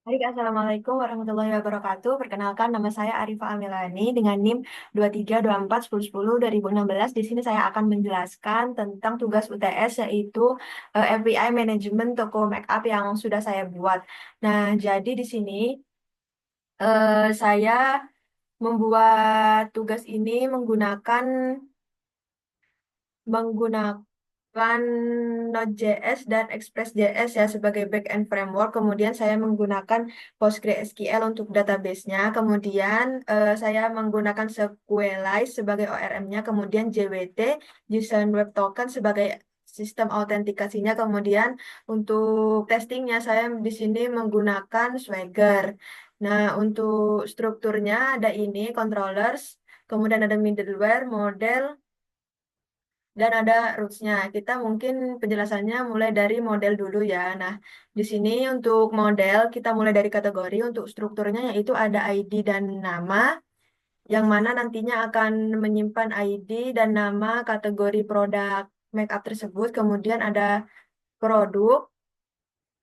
Baik, Assalamualaikum warahmatullahi wabarakatuh. Perkenalkan, nama saya Arifa Amilani dengan NIM 23241010 Di sini saya akan menjelaskan tentang tugas UTS yaitu FBI Manajemen Toko Makeup yang sudah saya buat. Nah, jadi di sini saya membuat tugas ini menggunakan Node.js dan Express.js ya sebagai backend framework. Kemudian saya menggunakan PostgreSQL untuk database-nya. Kemudian saya menggunakan SQLite sebagai ORM-nya. Kemudian JWT, JSON Web Token sebagai sistem autentikasinya. Kemudian untuk testingnya saya di sini menggunakan Swagger. Nah, untuk strukturnya ada ini, controllers, kemudian ada middleware, model, dan ada roots-nya. Kita mungkin penjelasannya mulai dari model dulu ya. Nah, di sini untuk model kita mulai dari kategori. Untuk strukturnya yaitu ada ID dan nama, yang mana nantinya akan menyimpan ID dan nama kategori produk makeup tersebut. Kemudian ada produk.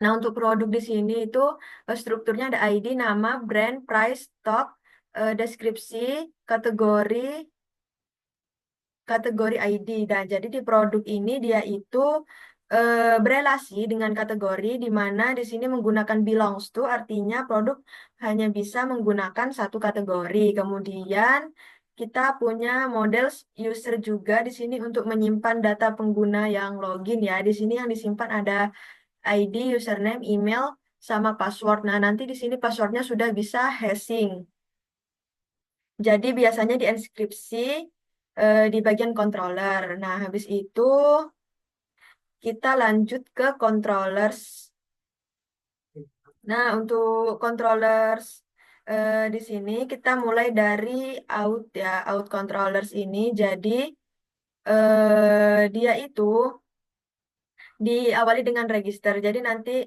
Nah, untuk produk di sini itu strukturnya ada ID, nama, brand, price, stock, deskripsi, kategori, kategori ID. Dan jadi di produk ini dia itu berelasi dengan kategori di mana di sini menggunakan belongs to artinya produk hanya bisa menggunakan satu kategori. Kemudian kita punya model user juga di sini untuk menyimpan data pengguna yang login ya. Di sini yang disimpan ada ID, username, email, sama password. Nah, nanti di sini passwordnya sudah bisa hashing. Jadi biasanya dienkripsi di bagian controller. Nah, habis itu kita lanjut ke controllers. Nah, untuk controllers di sini kita mulai dari out ya, out controllers ini. Jadi dia itu diawali dengan register. Jadi nanti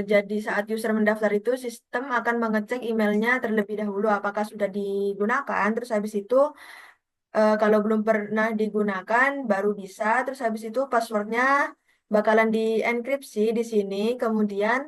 jadi saat user mendaftar itu sistem akan mengecek emailnya terlebih dahulu apakah sudah digunakan. Terus habis itu kalau belum pernah digunakan baru bisa. Terus habis itu passwordnya bakalan dienkripsi di sini, kemudian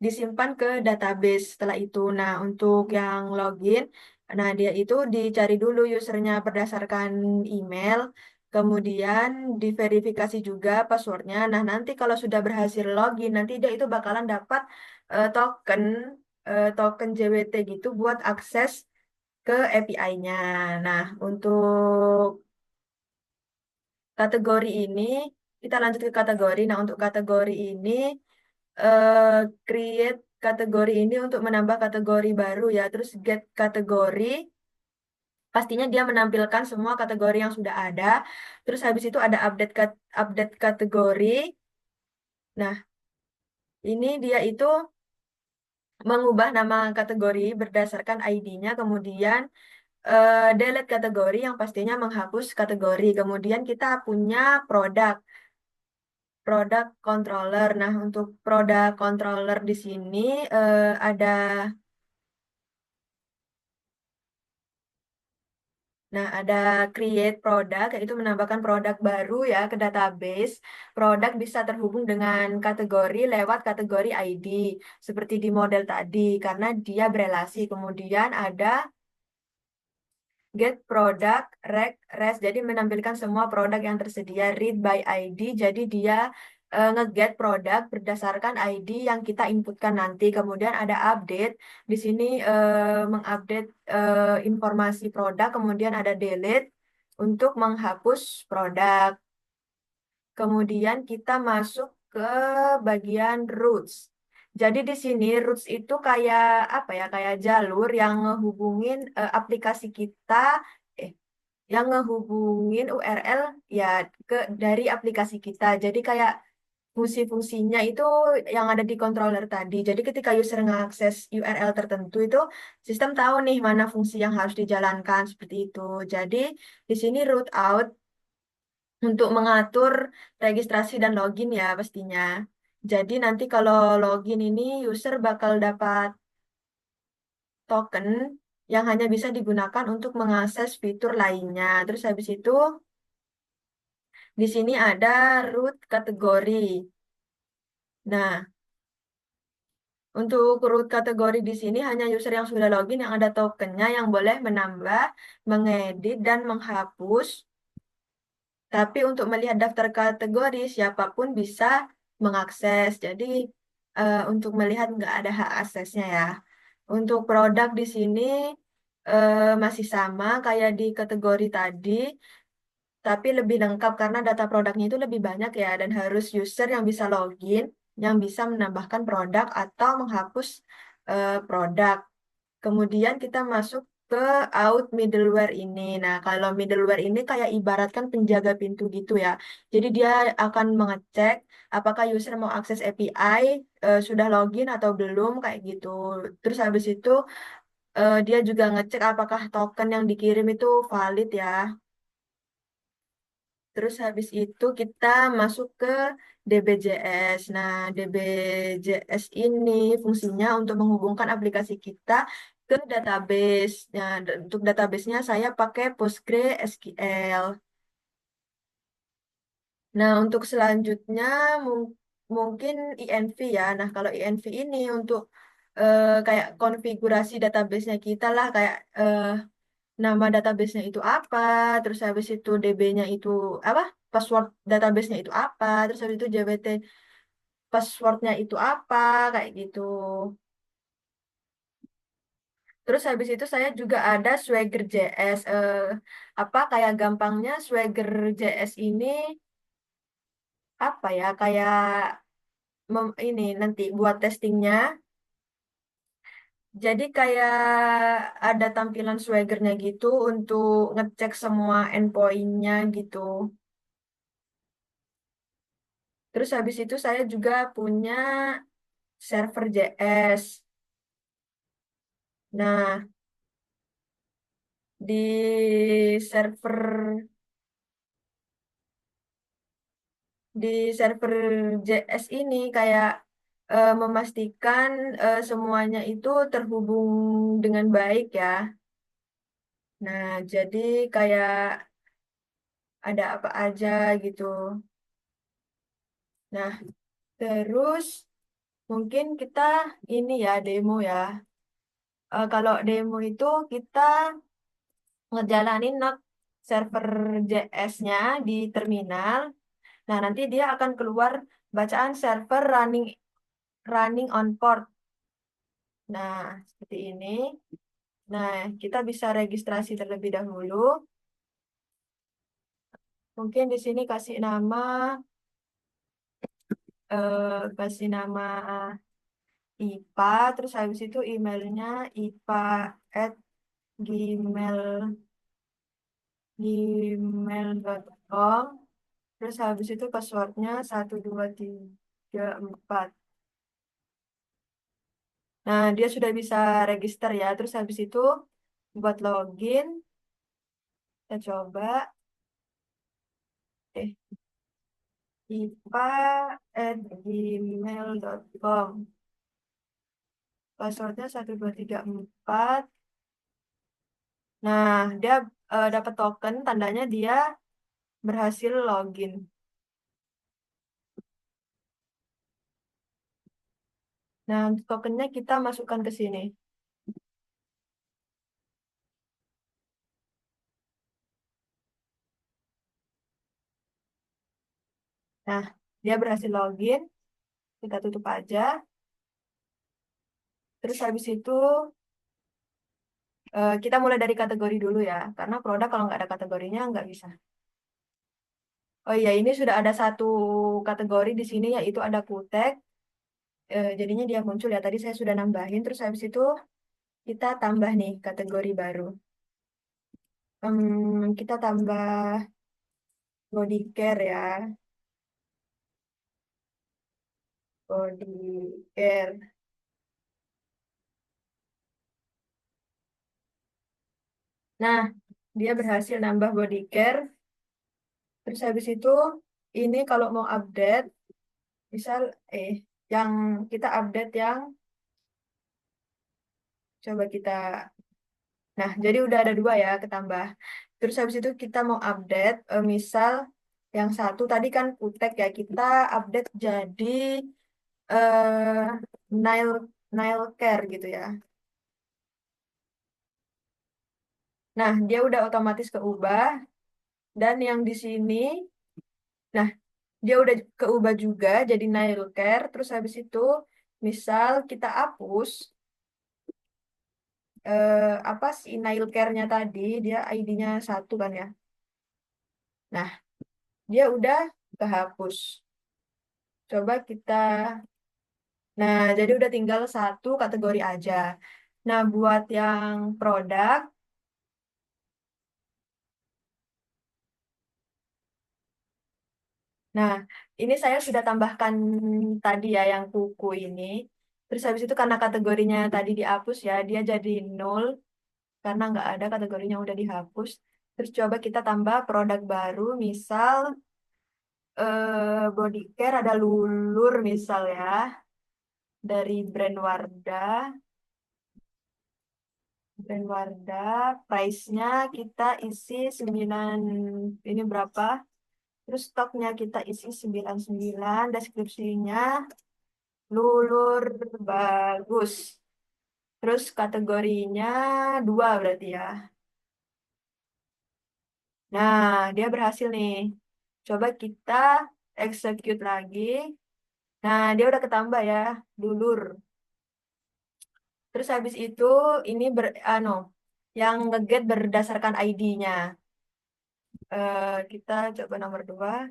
disimpan ke database setelah itu. Nah, untuk yang login, nah dia itu dicari dulu usernya berdasarkan email, kemudian diverifikasi juga passwordnya. Nah, nanti kalau sudah berhasil login, nanti dia itu bakalan dapat token JWT gitu buat akses ke API-nya. Nah, untuk kategori ini, kita lanjut ke kategori. Nah, untuk kategori ini, eh, create kategori ini untuk menambah kategori baru ya. Terus get kategori, pastinya dia menampilkan semua kategori yang sudah ada. Terus habis itu ada update kategori. Nah, ini dia itu mengubah nama kategori berdasarkan ID-nya, kemudian delete kategori yang pastinya menghapus kategori. Kemudian kita punya produk controller. Nah, untuk produk controller di sini ada ada create produk, yaitu menambahkan produk baru ya ke database. Produk bisa terhubung dengan kategori lewat kategori ID, seperti di model tadi, karena dia berelasi. Kemudian ada get product, rec, res. Jadi menampilkan semua produk yang tersedia. Read by ID. Jadi dia nge-get produk berdasarkan ID yang kita inputkan nanti. Kemudian ada update. Di sini mengupdate informasi produk. Kemudian ada delete untuk menghapus produk. Kemudian kita masuk ke bagian roots. Jadi di sini roots itu kayak apa ya? Kayak jalur yang ngehubungin aplikasi kita, eh, yang ngehubungin URL ya ke dari aplikasi kita. Jadi kayak fungsi-fungsinya itu yang ada di controller tadi. Jadi ketika user mengakses URL tertentu itu sistem tahu nih mana fungsi yang harus dijalankan seperti itu. Jadi di sini root out untuk mengatur registrasi dan login ya pastinya. Jadi nanti kalau login ini user bakal dapat token yang hanya bisa digunakan untuk mengakses fitur lainnya. Terus habis itu di sini ada root kategori. Nah, untuk root kategori di sini hanya user yang sudah login yang ada tokennya yang boleh menambah, mengedit, dan menghapus. Tapi untuk melihat daftar kategori, siapapun bisa mengakses. Jadi untuk melihat nggak ada hak aksesnya ya. Untuk produk di sini masih sama kayak di kategori tadi, tapi lebih lengkap karena data produknya itu lebih banyak ya, dan harus user yang bisa login, yang bisa menambahkan produk atau menghapus produk. Kemudian kita masuk ke out middleware ini. Nah, kalau middleware ini kayak ibaratkan penjaga pintu gitu ya. Jadi dia akan mengecek apakah user mau akses API, sudah login atau belum kayak gitu. Terus habis itu dia juga ngecek apakah token yang dikirim itu valid ya. Terus habis itu kita masuk ke DBJS. Nah, DBJS ini fungsinya untuk menghubungkan aplikasi kita ke database. Nah, untuk database-nya saya pakai PostgreSQL. Nah, untuk selanjutnya mungkin INV ya. Nah, kalau INV ini untuk kayak konfigurasi database-nya kita lah, kayak nama database-nya itu apa, terus habis itu DB-nya itu apa, password database-nya itu apa, terus habis itu JWT password-nya itu apa, kayak gitu. Terus habis itu saya juga ada Swagger JS. Apa kayak gampangnya Swagger JS ini apa ya, kayak ini nanti buat testingnya. Jadi kayak ada tampilan Swagger-nya gitu untuk ngecek semua endpoint-nya gitu. Terus habis itu saya juga punya server JS. Nah, server di server JS ini kayak memastikan semuanya itu terhubung dengan baik ya. Nah, jadi kayak ada apa aja gitu. Nah, terus mungkin kita ini ya demo ya. Kalau demo itu kita ngejalanin not server JS-nya di terminal. Nah, nanti dia akan keluar bacaan server running on port. Nah, seperti ini. Nah, kita bisa registrasi terlebih dahulu. Mungkin di sini kasih nama IPA, terus habis itu emailnya ipa@gmail gmail.com. Terus habis itu passwordnya 1234. Nah, dia sudah bisa register ya. Terus habis itu buat login, kita coba. Eh, ipa@gmail.com. Passwordnya 1234. Nah, dia dapat token, tandanya dia berhasil login. Nah, untuk tokennya kita masukkan ke sini. Nah, dia berhasil login. Kita tutup aja. Terus habis itu kita mulai dari kategori dulu ya. Karena produk kalau nggak ada kategorinya nggak bisa. Oh iya, ini sudah ada satu kategori di sini yaitu ada kutek. Jadinya dia muncul ya. Tadi saya sudah nambahin. Terus habis itu kita tambah nih kategori baru. Kita tambah body care ya. Body care. Nah, dia berhasil nambah body care. Terus habis itu ini kalau mau update, misal yang kita update yang coba kita. Nah, jadi udah ada dua ya ketambah. Terus habis itu kita mau update, misal yang satu tadi kan kutek ya, kita update jadi eh nail nail care gitu ya. Nah, dia udah otomatis keubah dan yang di sini, nah dia udah keubah juga jadi nail care. Terus habis itu, misal kita hapus apa sih nail care-nya tadi, dia ID-nya satu kan ya. Nah, dia udah kehapus. Coba kita, nah jadi udah tinggal satu kategori aja. Nah, buat yang produk, nah ini saya sudah tambahkan tadi ya yang kuku ini. Terus habis itu karena kategorinya tadi dihapus ya, dia jadi nol karena nggak ada kategorinya udah dihapus. Terus coba kita tambah produk baru, misal body care ada Lulur misal ya, dari brand Wardah, price-nya kita isi 9, ini berapa? Terus stoknya kita isi 99, deskripsinya Lulur bagus. Terus kategorinya dua berarti ya. Nah, dia berhasil nih. Coba kita execute lagi. Nah, dia udah ketambah ya, Lulur. Terus habis itu ini yang nge-get berdasarkan ID-nya. Kita coba nomor dua.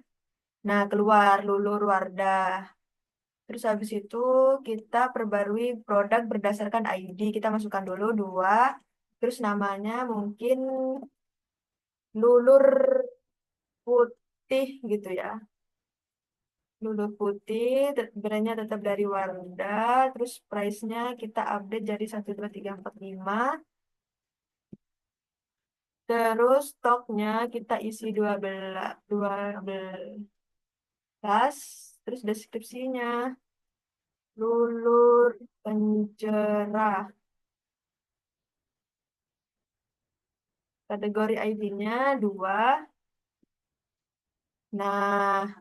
Nah, keluar Lulur Wardah. Terus habis itu kita perbarui produk berdasarkan ID. Kita masukkan dulu dua. Terus namanya mungkin Lulur Putih gitu ya. Lulur Putih, brandnya tetap dari Wardah. Terus price-nya kita update jadi 12345. Terus stoknya kita isi 12. Terus deskripsinya Lulur pencerah. Kategori ID-nya dua. Nah,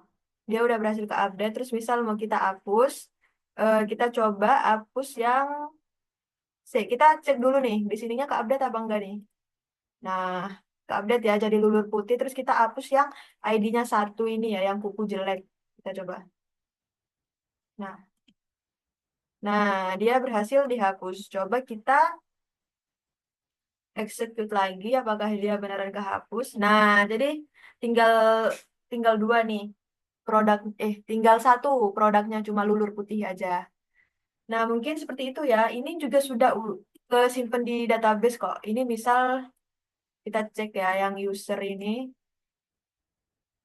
dia udah berhasil ke update. Terus misal mau kita hapus, kita coba hapus yang kita cek dulu nih, di sininya ke update apa enggak nih. Nah, ke update ya, jadi Lulur Putih. Terus kita hapus yang ID-nya satu ini ya, yang kuku jelek. Kita coba. Nah, nah dia berhasil dihapus. Coba kita execute lagi, apakah dia beneran kehapus. Nah, jadi tinggal tinggal dua nih produk, tinggal satu produknya cuma Lulur Putih aja. Nah, mungkin seperti itu ya. Ini juga sudah kesimpan di database kok. Ini misal kita cek ya yang user ini.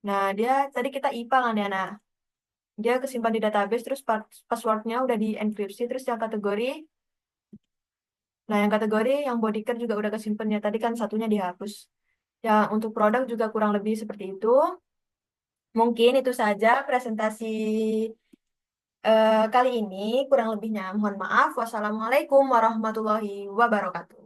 Nah, dia tadi kita IPA kan ya. Nah, dia kesimpan di database terus passwordnya udah dienkripsi terus yang kategori. Nah, yang kategori yang bodycare juga udah kesimpan ya. Tadi kan satunya dihapus. Ya, untuk produk juga kurang lebih seperti itu. Mungkin itu saja presentasi kali ini. Kurang lebihnya mohon maaf. Wassalamualaikum warahmatullahi wabarakatuh.